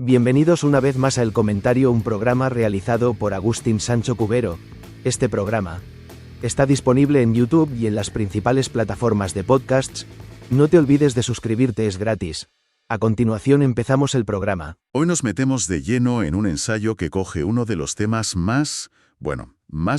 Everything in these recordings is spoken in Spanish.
Bienvenidos una vez más a El Comentario, un programa realizado por Agustín Sancho Cubero. Este programa está disponible en YouTube y en las principales plataformas de podcasts. No te olvides de suscribirte, es gratis. A continuación empezamos el programa. Hoy nos metemos de lleno en un ensayo que coge uno de los temas más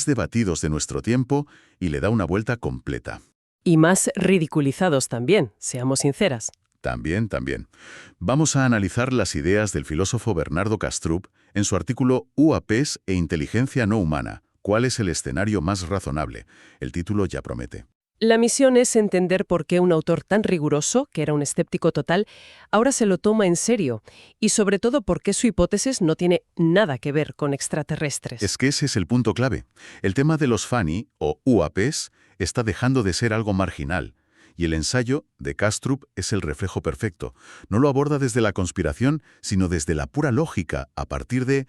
debatidos de nuestro tiempo y le da una vuelta completa. Y más ridiculizados también, seamos sinceras. También. Vamos a analizar las ideas del filósofo Bernardo Kastrup en su artículo UAPs e inteligencia no humana. ¿Cuál es el escenario más razonable? El título ya promete. La misión es entender por qué un autor tan riguroso, que era un escéptico total, ahora se lo toma en serio, y sobre todo por qué su hipótesis no tiene nada que ver con extraterrestres. Es que ese es el punto clave. El tema de los FANI, o UAPs, está dejando de ser algo marginal. Y el ensayo de Kastrup es el reflejo perfecto. No lo aborda desde la conspiración, sino desde la pura lógica, a partir de,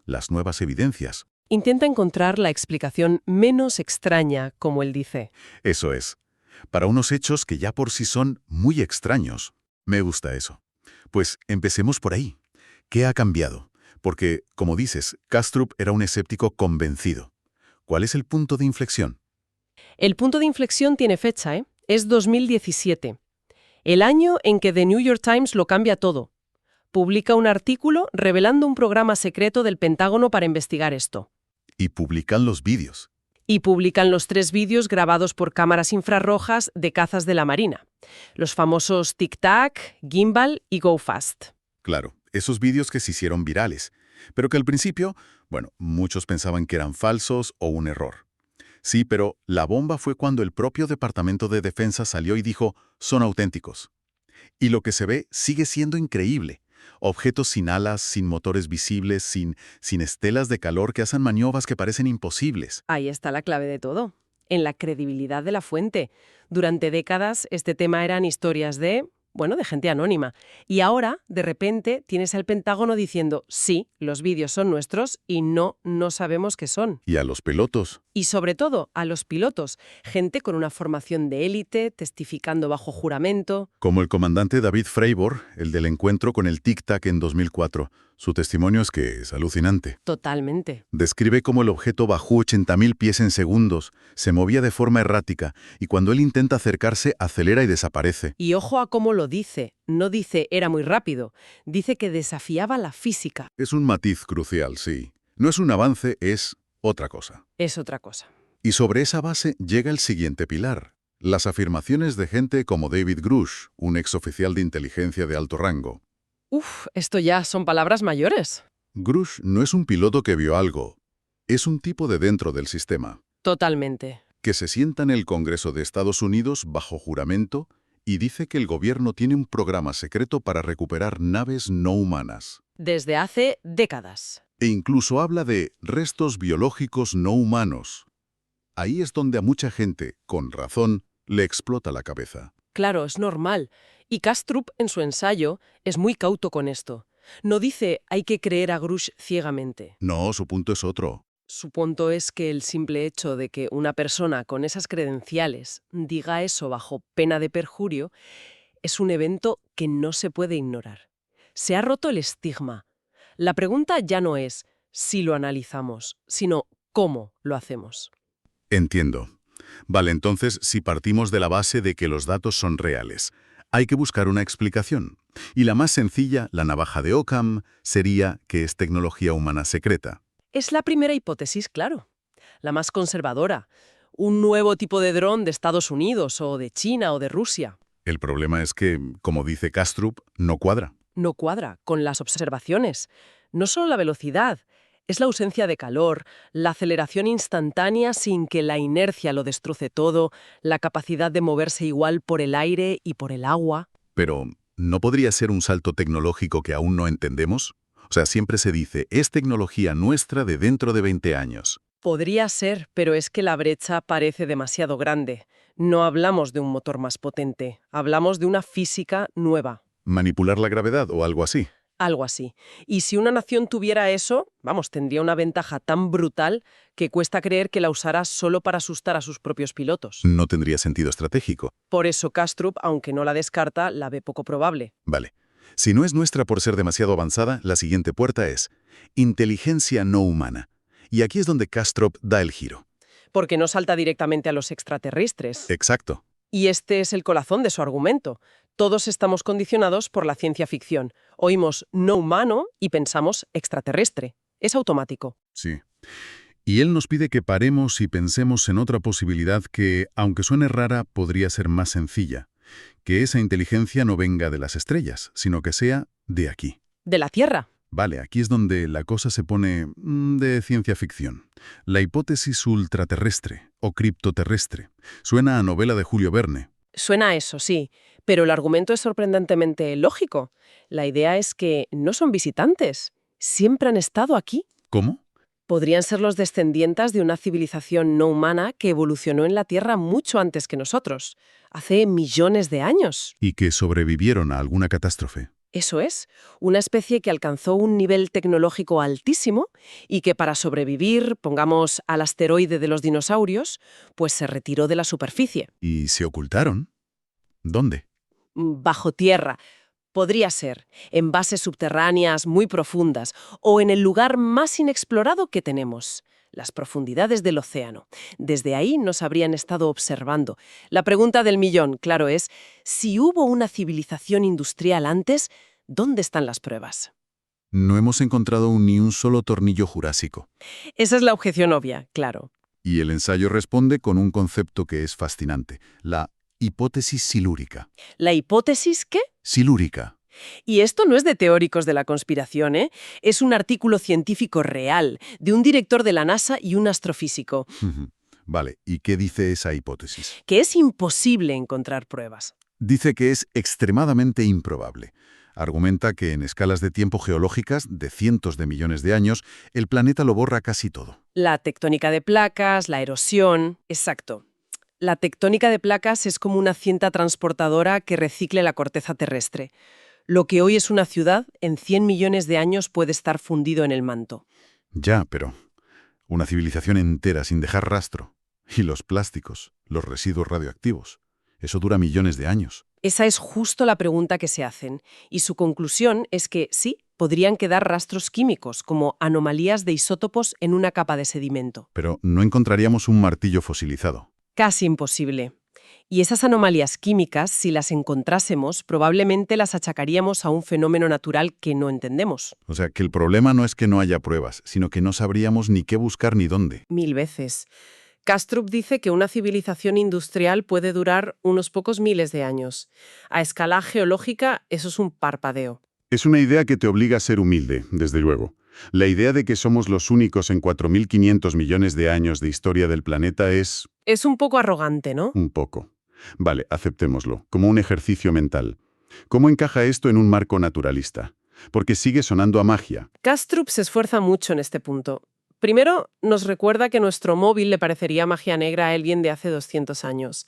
las nuevas evidencias. Intenta encontrar la explicación menos extraña, como él dice. Eso es. Para unos hechos que ya por sí son muy extraños. Me gusta eso. Pues empecemos por ahí. ¿Qué ha cambiado? Porque, como dices, Kastrup era un escéptico convencido. ¿Cuál es el punto de inflexión? El punto de inflexión tiene fecha, Es 2017. El año en que The New York Times lo cambia todo. Publica un artículo revelando un programa secreto del Pentágono para investigar esto. Y publican los vídeos. Y publican los 3 vídeos grabados por cámaras infrarrojas de cazas de la Marina. Los famosos Tic Tac, Gimbal y Go Fast. Claro, esos vídeos que se hicieron virales, pero que al principio, muchos pensaban que eran falsos o un error. Sí, pero la bomba fue cuando el propio Departamento de Defensa salió y dijo, son auténticos. Y lo que se ve sigue siendo increíble. Objetos sin alas, sin motores visibles, sin estelas de calor que hacen maniobras que parecen imposibles. Ahí está la clave de todo, en la credibilidad de la fuente. Durante décadas este tema eran historias de gente anónima. Y ahora, de repente, tienes al Pentágono diciendo, sí, los vídeos son nuestros y no sabemos qué son. Y a los pilotos. Y sobre todo, a los pilotos, gente con una formación de élite, testificando bajo juramento. Como el comandante David Fravor, el del encuentro con el Tic Tac en 2004. Su testimonio es alucinante. Totalmente. Describe cómo el objeto bajó 80.000 pies en segundos, se movía de forma errática, y cuando él intenta acercarse, acelera y desaparece. Y ojo a cómo lo dice. No dice era muy rápido, dice que desafiaba la física. Es un matiz crucial, sí. No es un avance, es otra cosa. Es otra cosa. Y sobre esa base llega el siguiente pilar. Las afirmaciones de gente como David Grush, un exoficial de inteligencia de alto rango. Esto ya son palabras mayores. Grush no es un piloto que vio algo. Es un tipo de dentro del sistema. Totalmente. Que se sienta en el Congreso de Estados Unidos bajo juramento y dice que el gobierno tiene un programa secreto para recuperar naves no humanas. Desde hace décadas. E incluso habla de restos biológicos no humanos. Ahí es donde a mucha gente, con razón, le explota la cabeza. Claro, es normal. Y Kastrup, en su ensayo, es muy cauto con esto. No dice hay que creer a Grush ciegamente. No, su punto es otro. Su punto es que el simple hecho de que una persona con esas credenciales diga eso bajo pena de perjurio es un evento que no se puede ignorar. Se ha roto el estigma. La pregunta ya no es si lo analizamos, sino cómo lo hacemos. Entiendo. Vale, entonces, si partimos de la base de que los datos son reales, hay que buscar una explicación. Y la más sencilla, la navaja de Occam, sería que es tecnología humana secreta. Es la primera hipótesis, claro. La más conservadora. Un nuevo tipo de dron de Estados Unidos, o de China, o de Rusia. El problema es que, como dice Kastrup, no cuadra. No cuadra con las observaciones. No solo la velocidad, es la ausencia de calor, la aceleración instantánea sin que la inercia lo destroce todo, la capacidad de moverse igual por el aire y por el agua. Pero, ¿no podría ser un salto tecnológico que aún no entendemos? O sea, siempre se dice, es tecnología nuestra de dentro de 20 años. Podría ser, pero es que la brecha parece demasiado grande. No hablamos de un motor más potente, hablamos de una física nueva. ¿Manipular la gravedad o algo así? Algo así. Y si una nación tuviera eso, tendría una ventaja tan brutal que cuesta creer que la usara solo para asustar a sus propios pilotos. No tendría sentido estratégico. Por eso Kastrup, aunque no la descarta, la ve poco probable. Vale. Si no es nuestra por ser demasiado avanzada, la siguiente puerta es inteligencia no humana. Y aquí es donde Kastrup da el giro. Porque no salta directamente a los extraterrestres. Exacto. Y este es el corazón de su argumento. Todos estamos condicionados por la ciencia ficción. Oímos no humano y pensamos extraterrestre. Es automático. Sí. Y él nos pide que paremos y pensemos en otra posibilidad que, aunque suene rara, podría ser más sencilla. Que esa inteligencia no venga de las estrellas, sino que sea de aquí. De la Tierra. Vale, aquí es donde la cosa se pone de ciencia ficción. La hipótesis ultraterrestre o criptoterrestre. Suena a novela de Julio Verne. Suena a eso, sí. Pero el argumento es sorprendentemente lógico. La idea es que no son visitantes. Siempre han estado aquí. ¿Cómo? Podrían ser los descendientes de una civilización no humana que evolucionó en la Tierra mucho antes que nosotros, hace millones de años. Y que sobrevivieron a alguna catástrofe. Eso es, una especie que alcanzó un nivel tecnológico altísimo y que para sobrevivir, pongamos al asteroide de los dinosaurios, pues se retiró de la superficie. ¿Y se ocultaron? ¿Dónde? Bajo tierra. Podría ser en bases subterráneas muy profundas o en el lugar más inexplorado que tenemos, las profundidades del océano. Desde ahí nos habrían estado observando. La pregunta del millón, claro, es, si hubo una civilización industrial antes, ¿dónde están las pruebas? No hemos encontrado ni un solo tornillo jurásico. Esa es la objeción obvia, claro. Y el ensayo responde con un concepto que es fascinante, la hipótesis silúrica. ¿La hipótesis qué? Silúrica. Y esto no es de teóricos de la conspiración, ¿eh? Es un artículo científico real, de un director de la NASA y un astrofísico, Vale, ¿y qué dice esa hipótesis? que es imposible encontrar pruebas. Dice que es extremadamente improbable. Argumenta que en escalas de tiempo geológicas de cientos de millones de años, el planeta lo borra casi todo. La tectónica de placas, la erosión... Exacto. La tectónica de placas es como una cinta transportadora que recicle la corteza terrestre. Lo que hoy es una ciudad, en 100 millones de años puede estar fundido en el manto. Ya, pero una civilización entera sin dejar rastro. Y los plásticos, los residuos radioactivos. Eso dura millones de años. Esa es justo la pregunta que se hacen. Y su conclusión es que sí, podrían quedar rastros químicos, como anomalías de isótopos en una capa de sedimento. Pero no encontraríamos un martillo fosilizado. Casi imposible. Y esas anomalías químicas, si las encontrásemos, probablemente las achacaríamos a un fenómeno natural que no entendemos. O sea, que el problema no es que no haya pruebas, sino que no sabríamos ni qué buscar ni dónde. 1000 veces. Kastrup dice que una civilización industrial puede durar unos pocos miles de años. A escala geológica, eso es un parpadeo. Es una idea que te obliga a ser humilde, desde luego. La idea de que somos los únicos en 4.500 millones de años de historia del planeta es... Es un poco arrogante, ¿no? un poco. Vale, aceptémoslo, como un ejercicio mental. ¿Cómo encaja esto en un marco naturalista? Porque sigue sonando a magia. Kastrup se esfuerza mucho en este punto. Primero, nos recuerda que nuestro móvil le parecería magia negra a alguien de hace 200 años.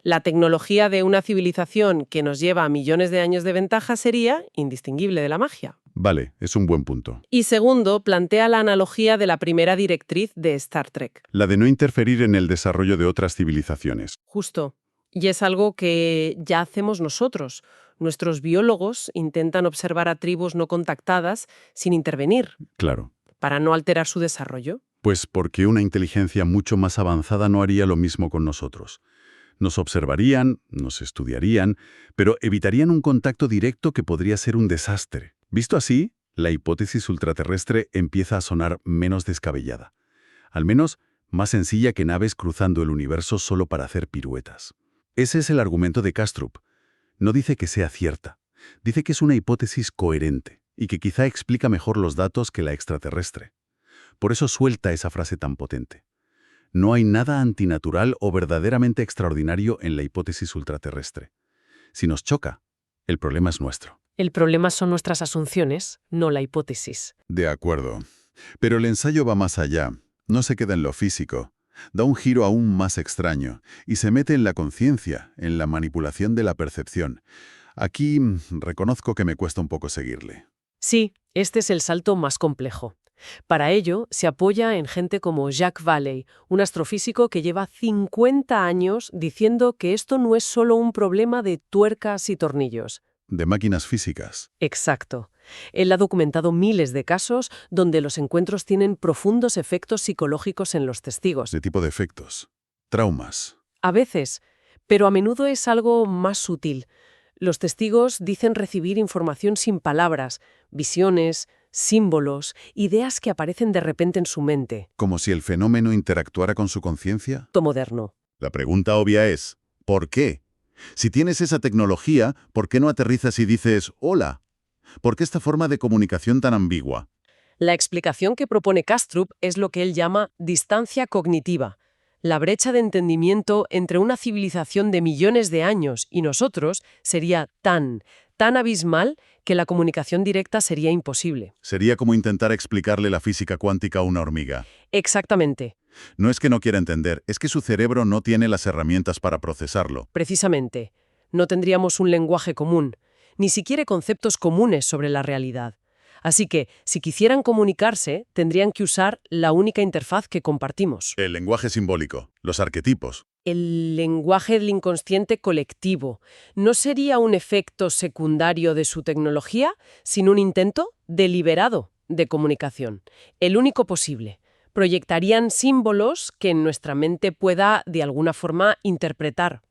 La tecnología de una civilización que nos lleva a millones de años de ventaja sería indistinguible de la magia. Vale, es un buen punto. Y segundo, plantea la analogía de la primera directriz de Star Trek. La de no interferir en el desarrollo de otras civilizaciones. Justo. Y es algo que ya hacemos nosotros. Nuestros biólogos intentan observar a tribus no contactadas sin intervenir, Claro. para no alterar su desarrollo. Pues porque una inteligencia mucho más avanzada no haría lo mismo con nosotros. Nos observarían, nos estudiarían, pero evitarían un contacto directo que podría ser un desastre. Visto así, la hipótesis ultraterrestre empieza a sonar menos descabellada. Al menos, más sencilla que naves cruzando el universo solo para hacer piruetas. Ese es el argumento de Kastrup. No dice que sea cierta. Dice que es una hipótesis coherente y que quizá explica mejor los datos que la extraterrestre. Por eso suelta esa frase tan potente. No hay nada antinatural o verdaderamente extraordinario en la hipótesis ultraterrestre. Si nos choca, el problema es nuestro. El problema son nuestras asunciones, no la hipótesis. De acuerdo. Pero el ensayo va más allá. No se queda en lo físico. Da un giro aún más extraño y se mete en la conciencia, en la manipulación de la percepción. Aquí reconozco que me cuesta un poco seguirle. Sí, este es el salto más complejo. Para ello, se apoya en gente como Jacques Vallée, un astrofísico que lleva 50 años diciendo que esto no es solo un problema de tuercas y tornillos. de máquinas físicas. Exacto. Él ha documentado miles de casos donde los encuentros tienen profundos efectos psicológicos en los testigos. ¿De tipo de efectos? Traumas. A veces, pero a menudo es algo más sutil. Los testigos dicen recibir información sin palabras, visiones, símbolos, ideas que aparecen de repente en su mente. ¿Como si el fenómeno interactuara con su conciencia? Todo moderno. La pregunta obvia es, ¿por qué? Si tienes esa tecnología, ¿por qué no aterrizas y dices, hola? ¿Por qué esta forma de comunicación tan ambigua? La explicación que propone Kastrup es lo que él llama distancia cognitiva, la brecha de entendimiento entre una civilización de millones de años y nosotros sería tan abismal que la comunicación directa sería imposible. Sería como intentar explicarle la física cuántica a una hormiga. Exactamente. No es que no quiera entender, es que su cerebro no tiene las herramientas para procesarlo. Precisamente. No tendríamos un lenguaje común, ni siquiera conceptos comunes sobre la realidad. Así que, si quisieran comunicarse, tendrían que usar la única interfaz que compartimos. El lenguaje simbólico, los arquetipos. El lenguaje del inconsciente colectivo. ¿No sería un efecto secundario de su tecnología, sino un intento deliberado de comunicación? El único posible. Proyectarían símbolos que en nuestra mente pueda, de alguna forma, interpretar.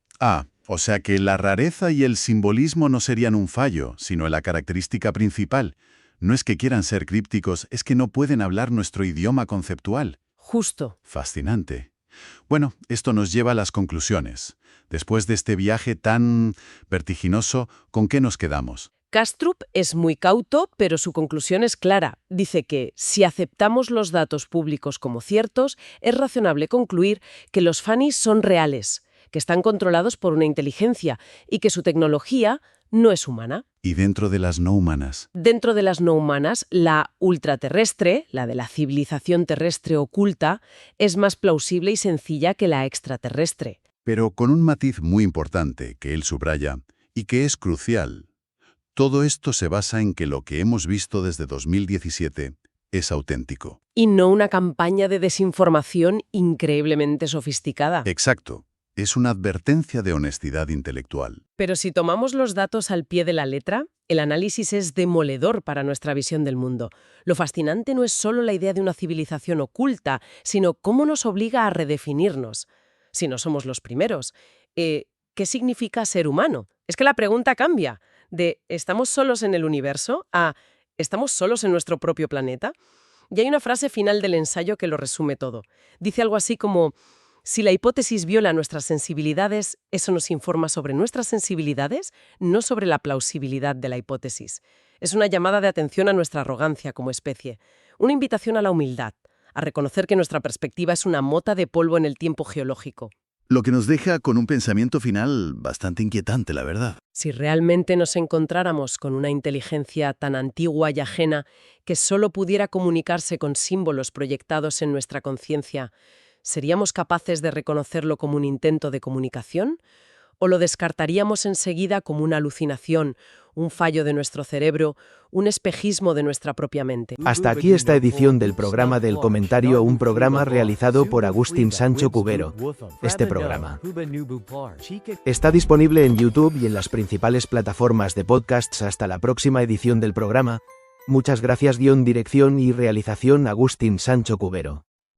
O sea que la rareza y el simbolismo no serían un fallo, sino la característica principal. No es que quieran ser crípticos, es que no pueden hablar nuestro idioma conceptual. Justo. Fascinante. Bueno, esto nos lleva a las conclusiones. Después de este viaje tan vertiginoso, ¿con qué nos quedamos? Kastrup es muy cauto, pero su conclusión es clara. Dice que, si aceptamos los datos públicos como ciertos, es razonable concluir que los FANIs son reales, que están controlados por una inteligencia y que su tecnología no es humana. ¿Y dentro de las no humanas? Dentro de las no humanas, la ultraterrestre, la de la civilización terrestre oculta, es más plausible y sencilla que la extraterrestre. Pero con un matiz muy importante que él subraya y que es crucial. Todo esto se basa en que lo que hemos visto desde 2017 es auténtico. Y no una campaña de desinformación increíblemente sofisticada. Exacto. Es una advertencia de honestidad intelectual. Pero si tomamos los datos al pie de la letra, el análisis es demoledor para nuestra visión del mundo. Lo fascinante no es solo la idea de una civilización oculta, sino cómo nos obliga a redefinirnos. Si no somos los primeros, ¿qué significa ser humano? Es que la pregunta cambia. De ¿estamos solos en el universo? A ¿estamos solos en nuestro propio planeta? Y hay una frase final del ensayo que lo resume todo. Dice algo así como: si la hipótesis viola nuestras sensibilidades, eso nos informa sobre nuestras sensibilidades, no sobre la plausibilidad de la hipótesis. Es una llamada de atención a nuestra arrogancia como especie, una invitación a la humildad, a reconocer que nuestra perspectiva es una mota de polvo en el tiempo geológico. Lo que nos deja con un pensamiento final bastante inquietante, la verdad. Si realmente nos encontráramos con una inteligencia tan antigua y ajena que solo pudiera comunicarse con símbolos proyectados en nuestra conciencia, ¿seríamos capaces de reconocerlo como un intento de comunicación? ¿O lo descartaríamos enseguida como una alucinación, un fallo de nuestro cerebro, un espejismo de nuestra propia mente? Hasta aquí esta edición del programa del comentario, un programa realizado por Agustín Sancho Cubero. Este programa está disponible en YouTube y en las principales plataformas de podcasts. Hasta la próxima edición del programa. Muchas gracias. Dirección y realización Agustín Sancho Cubero.